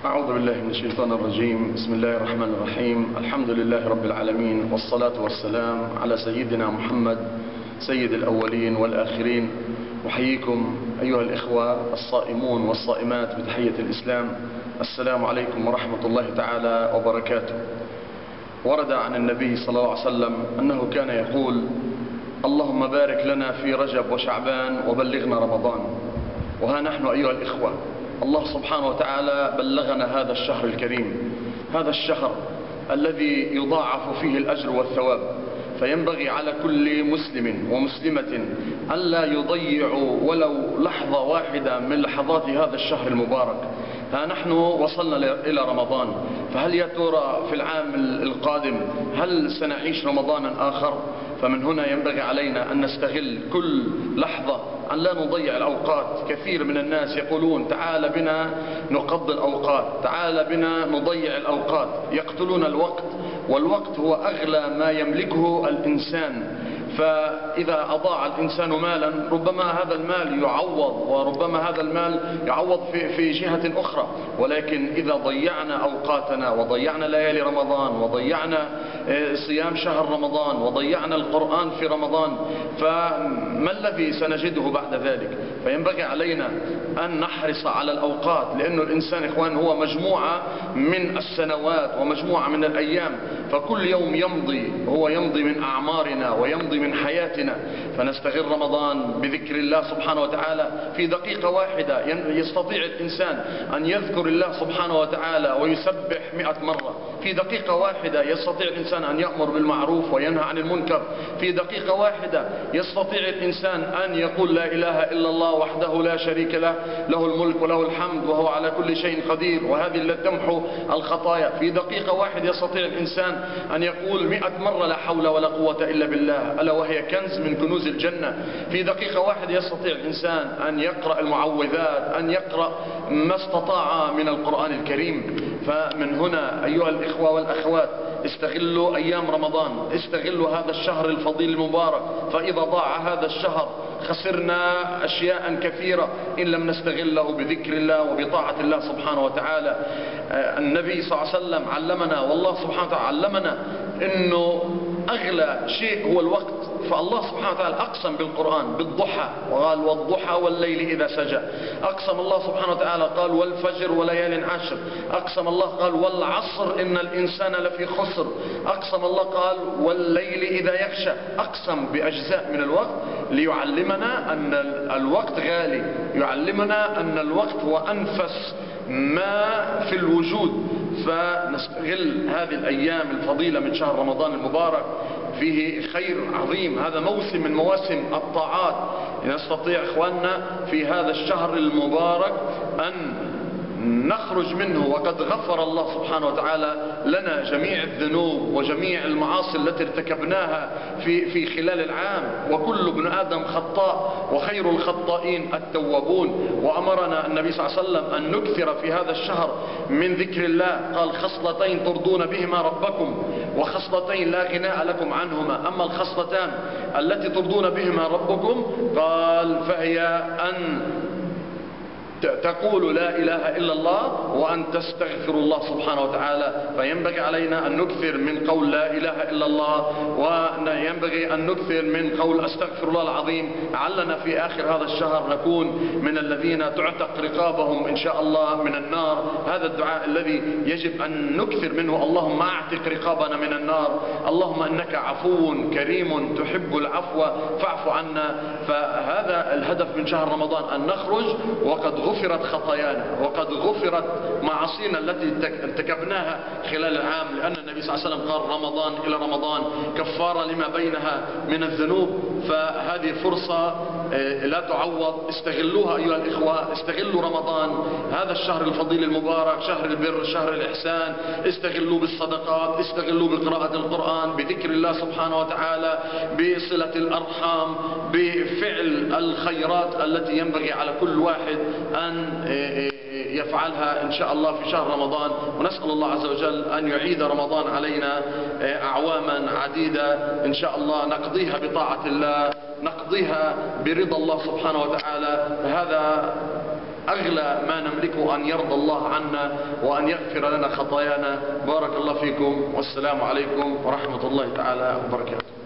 أعوذ بالله من الشيطان الرجيم. بسم الله الرحمن الرحيم. الحمد لله رب العالمين، والصلاة والسلام على سيدنا محمد سيد الأولين والآخرين. أحييكم أيها الإخوة الصائمون والصائمات بتحية الإسلام. السلام عليكم ورحمة الله تعالى وبركاته. ورد عن النبي صلى الله عليه وسلم أنه كان يقول: اللهم بارك لنا في رجب وشعبان وبلغنا رمضان. وها نحن أيها الإخوة، الله سبحانه وتعالى بلغنا هذا الشهر الكريم، هذا الشهر الذي يضاعف فيه الأجر والثواب. فينبغي على كل مسلم ومسلمة أن لا يضيعوا ولو لحظة واحدة من لحظات هذا الشهر المبارك. ها نحن وصلنا إلى رمضان، فهل يا ترى في العام القادم هل سنعيش رمضانا آخر؟ فمن هنا ينبغي علينا أن نستغل كل لحظة، أن لا نضيع الأوقات. كثير من الناس يقولون: تعال بنا نقضي الأوقات، تعال بنا نضيع الأوقات. يقتلون الوقت، والوقت هو أغلى ما يملكه الإنسان. فإذا أضاع الإنسان مالا ربما هذا المال يعوض، وربما هذا المال يعوض في جهة أخرى. ولكن إذا ضيعنا أوقاتنا وضيعنا ليالي رمضان وضيعنا صيام شهر رمضان وضيعنا القرآن في رمضان، فما الذي سنجده بعد ذلك؟ فينبغي علينا أن نحرص على الأوقات، لأنه الإنسان إخوان هو مجموعة من السنوات ومجموعة من الأيام. فكل يوم يمضي هو يمضي من أعمارنا ويمضي من حياتنا. فنستغل رمضان بذكر الله سبحانه وتعالى. في دقيقة واحدة يستطيع الإنسان أن يذكر الله سبحانه وتعالى ويسبح 100 مرة. في دقيقة واحدة يستطيع الإنسان أن يأمر بالمعروف وينهى عن المنكر. في دقيقة واحدة يستطيع الإنسان أن يقول: لا إله إلا الله وحده لا شريك له، له الملك وله الحمد وهو على كل شيء قدير، وهذه التي تمحو الخطايا. في دقيقة واحدة يستطيع الإنسان أن يقول 100 مرة: لا حول ولا قوة إلا بالله، ألا وهي كنز من كنوز الجنة. في دقيقة واحدة يستطيع الإنسان أن يقرأ المعوذات، أن يقرأ ما استطاع من القرآن الكريم. فمن هنا أيها الإخوة والأخوات، استغلوا أيام رمضان، استغلوا هذا الشهر الفضيل المبارك. فإذا ضاع هذا الشهر خسرنا أشياء كثيرة إن لم نستغله بذكر الله وبطاعة الله سبحانه وتعالى. النبي صلى الله عليه وسلم علمنا، والله سبحانه وتعالى علمنا، أنه أغلى شيء هو الوقت. فالله سبحانه وتعالى أقسم بالقرآن بالضحى، وقال: والضحى والليل إذا سجى. أقسم الله سبحانه وتعالى قال: والفجر وليال عشر. أقسم الله قال: والعصر إن الإنسان لفي خسر. أقسم الله قال: والليل إذا يغشى. أقسم بأجزاء من الوقت ليعلمنا أن الوقت غالي، يعلمنا أن الوقت هو أنفس ما في الوجود. فنستغل هذه الأيام الفضيلة من شهر رمضان المبارك، فيه خير عظيم. هذا موسم من مواسم الطاعات. نستطيع إخواننا في هذا الشهر المبارك أن نخرج منه وقد غفر الله سبحانه وتعالى لنا جميع الذنوب وجميع المعاصي التي ارتكبناها في خلال العام. وكل ابن آدم خطاء، وخير الخطائين التوابون. وأمرنا النبي صلى الله عليه وسلم أن نكثر في هذا الشهر من ذكر الله. قال: خصلتين ترضون بهما ربكم، وخصلتين لا غناء لكم عنهما. أما الخصلتان التي ترضون بهما ربكم، قال: فهي أن تقول لا إله إلا الله وأن تستغفر الله سبحانه وتعالى. فينبغي علينا أن نكثر من قول لا إله إلا الله، وينبغي أن نكثر من قول أستغفر الله العظيم. علنا في آخر هذا الشهر نكون من الذين تعتق رقابهم إن شاء الله من النار. هذا الدعاء الذي يجب أن نكثر منه: اللهم أعتق رقابنا من النار، اللهم إنك عفو كريم تحب العفو فاعف عنا. فهذا الهدف من شهر رمضان، أن نخرج وقد غفرت خطايانا وقد غفرت معاصينا التي ارتكبناها خلال العام. لأن النبي صلى الله عليه وسلم قال: رمضان إلى رمضان كفارة لما بينها من الذنوب. فهذه فرصة لا تعوض. استغلوها أيها الإخوة، استغلوا رمضان، هذا الشهر الفضيل المبارك، شهر البر، شهر الإحسان. استغلوا بالصدقات، استغلوا بقراءة القرآن، بذكر الله سبحانه وتعالى، بصلة الأرحام، بفعل الخيرات التي ينبغي على كل واحد أن يفعلها إن شاء الله في شهر رمضان. ونسأل الله عز وجل أن يعيد رمضان علينا أعواما عديدة إن شاء الله، نقضيها بطاعة الله، نقضيها برضا الله سبحانه وتعالى. هذا أغلى ما نملكه أن يرضى الله عنا وأن يغفر لنا خطايانا. بارك الله فيكم، والسلام عليكم ورحمة الله تعالى وبركاته.